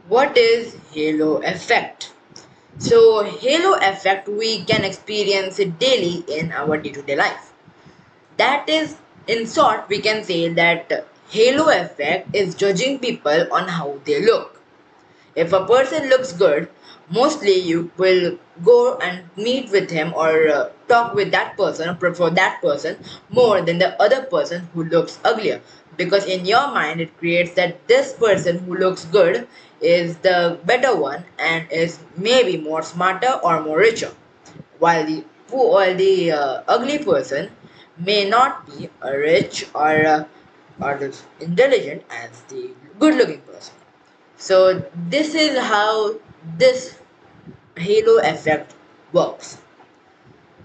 What is halo effect? So, halo effect we can experience it daily in our day-to-day life. That is, in short, we can say that halo effect is judging people on how they look. If a person looks good, mostly you will go and meet with him or talk with that person or prefer that person more than the other person who looks uglier. Because in your mind, it creates that this person who looks good is the better one and is maybe more smarter or more richer. While the ugly person may not be rich or as intelligent as the good looking person. So this is how this halo effect works.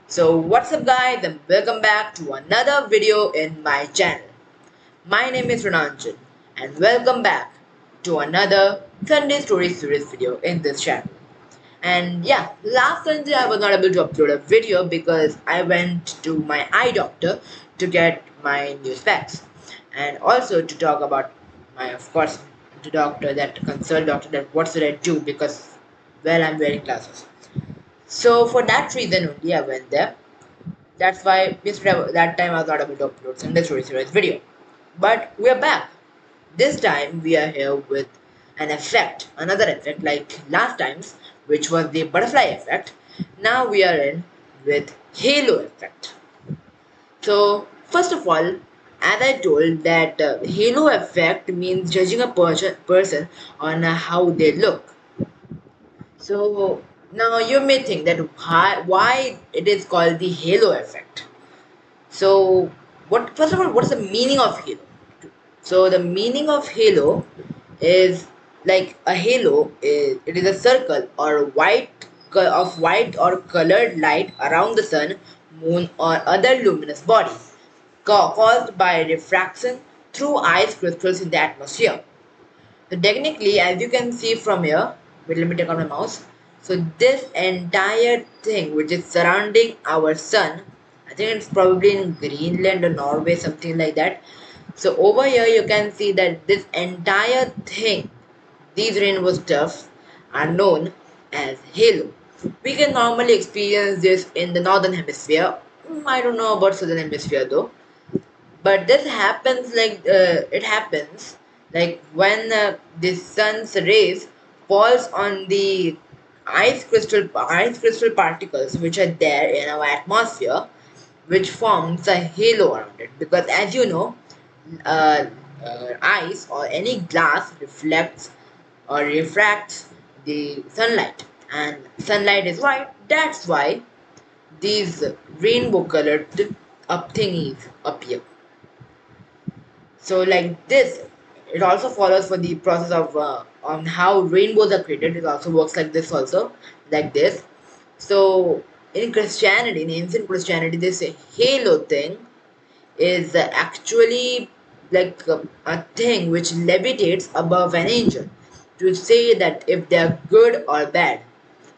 So what's up guys and welcome back to another video in my channel. My name is Rananjan and welcome back to another Sunday Story Series video in this channel. And yeah, last Sunday I was not able to upload a video because I went to my eye doctor to get my new specs and also to talk about my, of course, the doctor that consult doctor that what should I do because well I'm wearing glasses. So for that reason only I went there. That's why that time I was not able to upload Sunday Story Series video. But we are back. This time we are here with an effect, another effect like last times, which was the butterfly effect. Now we are in with halo effect. So first of all, as I told that halo effect means judging a person on how they look. So now you may think that why it is called the halo effect. So what first of all, what's the meaning of halo? So the meaning of halo is like a halo is it is a circle or white or colored light around the sun, moon or other luminous body caused by refraction through ice crystals in the atmosphere. So technically, as you can see from here, wait, let me take out my mouse. So this entire thing which is surrounding our sun, I think it's probably in Greenland or Norway, something like that. So over here you can see that this entire thing, these rainbow stuffs are known as halo. We can normally experience this in the northern hemisphere. I don't know about southern hemisphere though, but this happens it happens like when the sun's rays falls on the ice crystal particles which are there in our atmosphere, which forms a halo around it because as you know, uh, ice or any glass reflects or refracts the sunlight, and sunlight is white. That's why these rainbow colored up thingies appear. So like this, it also follows for the process of on how rainbows are created. It also works like this also, like this. So in Christianity, in ancient Christianity, this halo thing is actually like a thing which levitates above an angel to say that if they are good or bad.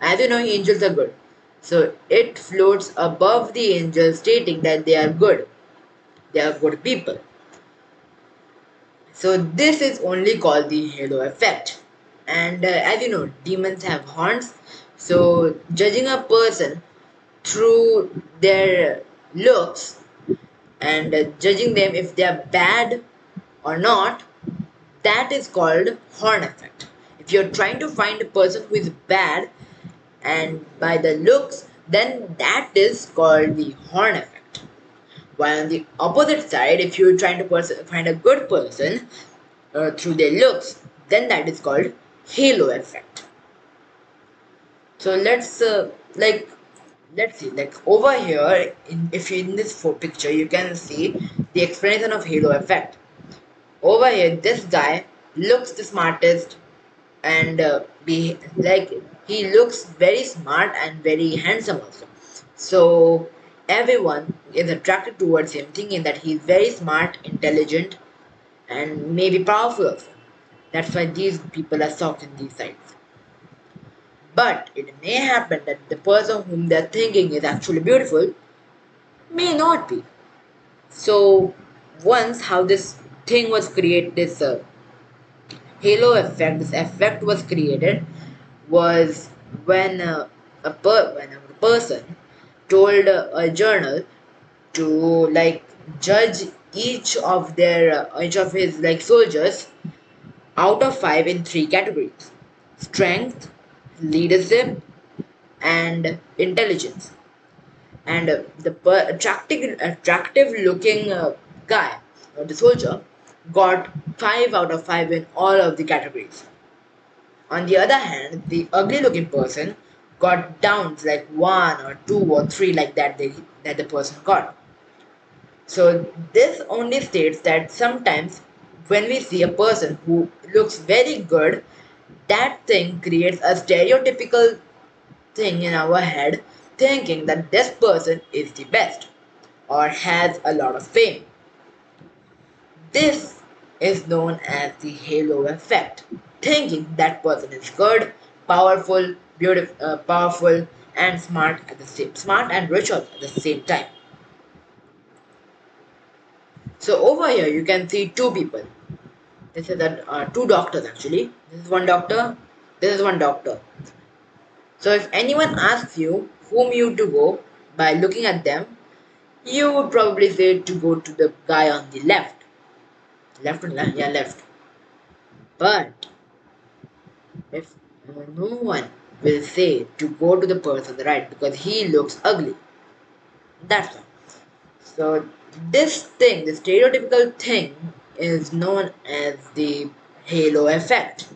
As you know, angels are good. So it floats above the angels stating that they are good. They are good people. So this is only called the halo effect. And as you know, demons have horns. So judging a person through their looks and judging them if they are bad or not, that is called horn effect. If you're trying to find a person who is bad and by the looks, then that is called the horn effect. While on the opposite side, if you're trying to find a good person through their looks, then that is called halo effect. So let's see like over here if you in this picture you can see the explanation of halo effect. Over here, this guy looks the smartest and be like he looks very smart and very handsome also. So everyone is attracted towards him, thinking that he's very smart, intelligent, and maybe powerful also. That's why these people are soft in these sides. But it may happen that the person whom they're thinking is actually beautiful may not be. So once how this thing was created, this halo effect, this effect was created was when when a person told a journal to like judge each of his like soldiers out of five in three categories: strength, leadership, and intelligence. And attractive looking guy or the soldier got 5 out of 5 in all of the categories. On the other hand, the ugly looking person got downs like 1 or 2 or 3 like that the person got. So this only states that sometimes when we see a person who looks very good, that thing creates a stereotypical thing in our head, thinking that this person is the best or has a lot of fame. This is known as the halo effect, thinking that person is good, powerful, beautiful, powerful, and smart and rich at the same time. So over here you can see two people. This is two doctors actually. This is one doctor. This is one doctor. So if anyone asks you whom you to go by looking at them, you would probably say to go to the guy on the left. Left and left, yeah, left. But if no one will say to go to the person on the right because he looks ugly. That's why. So this thing, the stereotypical thing, is known as the halo effect.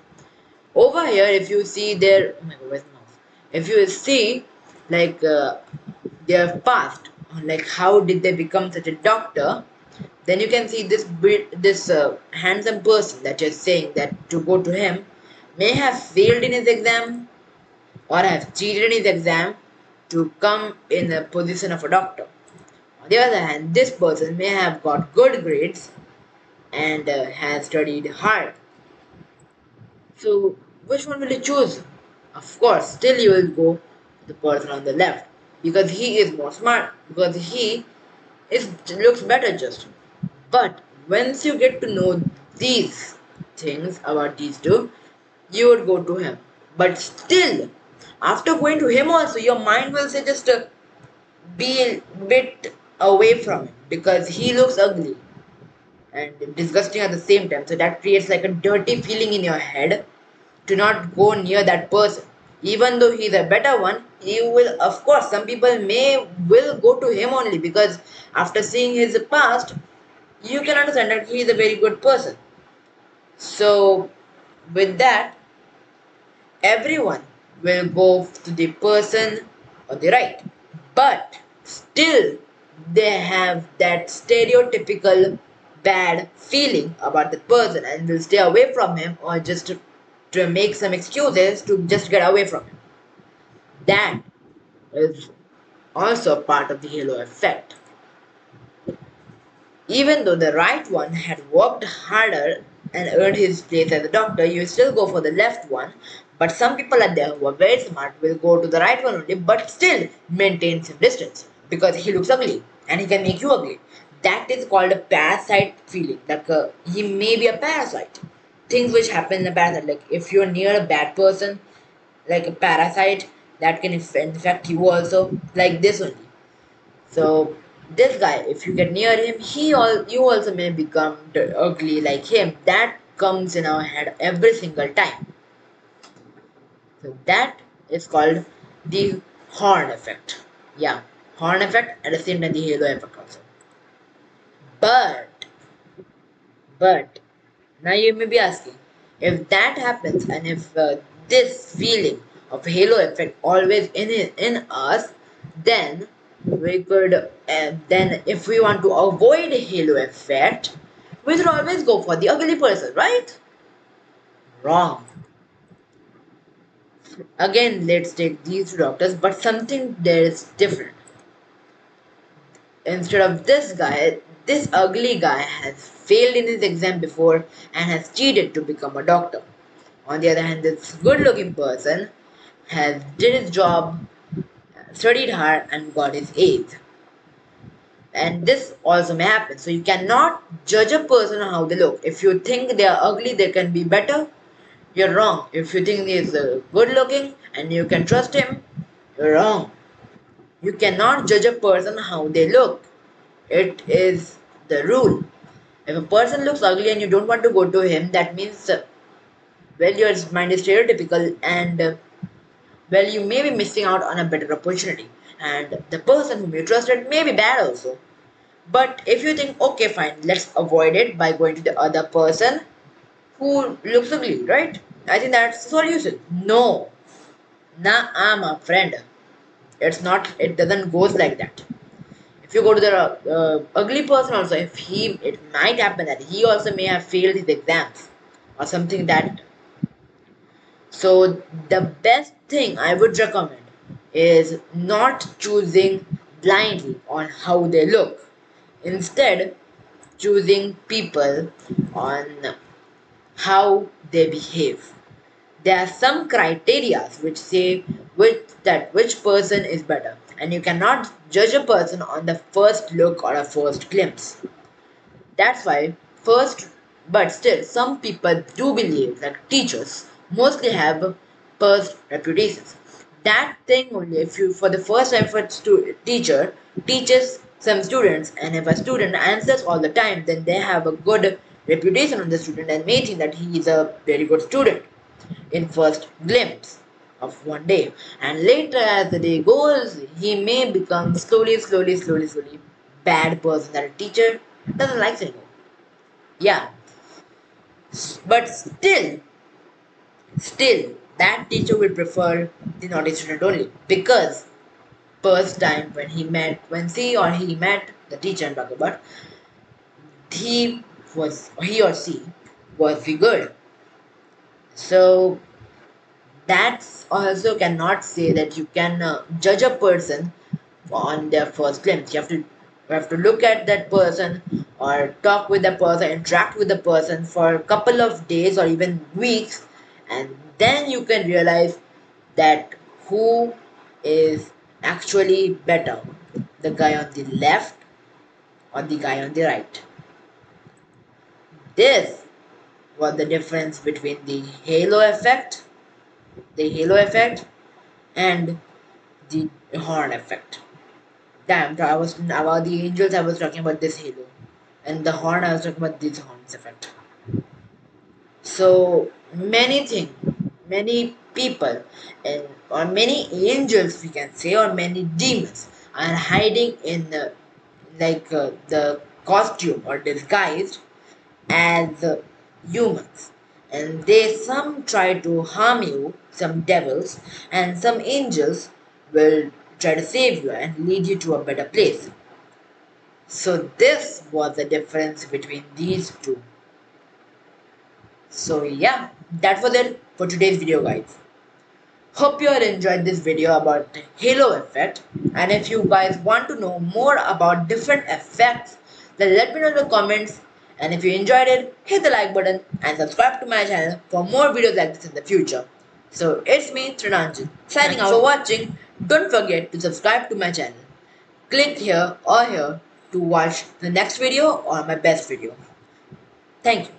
Over here, if you see their, oh my god, where's the mouse? If you see like their past, like how did they become such a doctor, then you can see this handsome person that you're saying that to go to him may have failed in his exam or have cheated in his exam to come in the position of a doctor. On the other hand, this person may have got good grades and has studied hard. So, which one will you choose? Of course, still you will go to the person on the left because he is more smart, because he is looks better just. But once you get to know these things about these two, you would go to him. But still, after going to him also, your mind will say just be a bit away from him because he looks ugly and disgusting at the same time. So that creates like a dirty feeling in your head to not go near that person. Even though he's a better one, you will, of course, some people may will go to him only because after seeing his past, you can understand that he is a very good person. So with that, everyone will go to the person on the right. But still, they have that stereotypical bad feeling about the person and will stay away from him or just to make some excuses to just get away from him. That is also part of the halo effect. Even though the right one had worked harder and earned his place as a doctor, you still go for the left one. But some people out there who are very smart will go to the right one only, but still maintain some distance because he looks ugly and he can make you ugly. That is called a parasite feeling. Like he may be a parasite. Things which happen in a parasite, like if you're near a bad person, like a parasite, that can infect you also, like this only. So this guy, if you get near him, you also may become ugly like him. That comes in our head every single time. So that is called the horn effect. Yeah, horn effect at the same time the halo effect also. But but now you may be asking, if that happens and if this feeling of halo effect always in us, then we could then if we want to avoid halo effect, we should always go for the ugly person, right? Wrong. Again, let's take these two doctors, but something there is different. Instead of this guy, this ugly guy has failed in his exam before and has cheated to become a doctor. On the other hand, this good looking person has did his job, studied hard and got his A's. And this also may happen. So you cannot judge a person on how they look. If you think they are ugly, they can be better. You're wrong. If you think he's good looking and you can trust him, you're wrong. You cannot judge a person how they look. It is the rule. If a person looks ugly and you don't want to go to him, that means, well, your mind is stereotypical and, well, you may be missing out on a better opportunity. And the person whom you trusted may be bad also. But if you think, okay, fine, let's avoid it by going to the other person who looks ugly, right? I think that's the solution. No, nah, I'm a friend. It's not. It doesn't goes like that. If you go to the ugly person also, if he, it might happen that he also may have failed his exams or something that. So the best thing I would recommend is not choosing blindly on how they look. Instead, choosing people on how they behave. There are some criteria which say which person is better, and you cannot judge a person on the first look or a first glimpse. That's why first, but still, some people do believe that teachers mostly have first reputations. That thing only, if you for the first time for teacher teaches some students, and if a student answers all the time, then they have a good reputation on the student and may think that he is a very good student in first glimpse of one day. And later as the day goes, he may become slowly bad person that a teacher doesn't like anymore. Yeah, but still, that teacher will prefer the naughty student only because first time when he met the teacher I'm talking about, he or she was the good. So that's also cannot say that you can judge a person on their first glimpse. You have to look at that person or talk with the person, interact with the person for a couple of days or even weeks, and then you can realize that who is actually better, the guy on the left or the guy on the right. This was the difference between the halo effect and the horn effect. Damn, I was about the angels. I was talking about this halo, and the horn. I was talking about this horns effect. So many people, and or many angels, we can say, or many demons are hiding in the costume or disguised as humans, and they some try to harm you, some devils, and some angels will try to save you and lead you to a better place. So this was the difference between these two. So yeah, that was it for today's video, guys. Hope you all enjoyed this video about the halo effect, and if you guys want to know more about different effects, then let me know in the comments. And if you enjoyed it, hit the like button and subscribe to my channel for more videos like this in the future. So it's me, Trinanjan, signing out. For watching. Don't forget to subscribe to my channel. Click here or here to watch the next video or my best video. Thank you.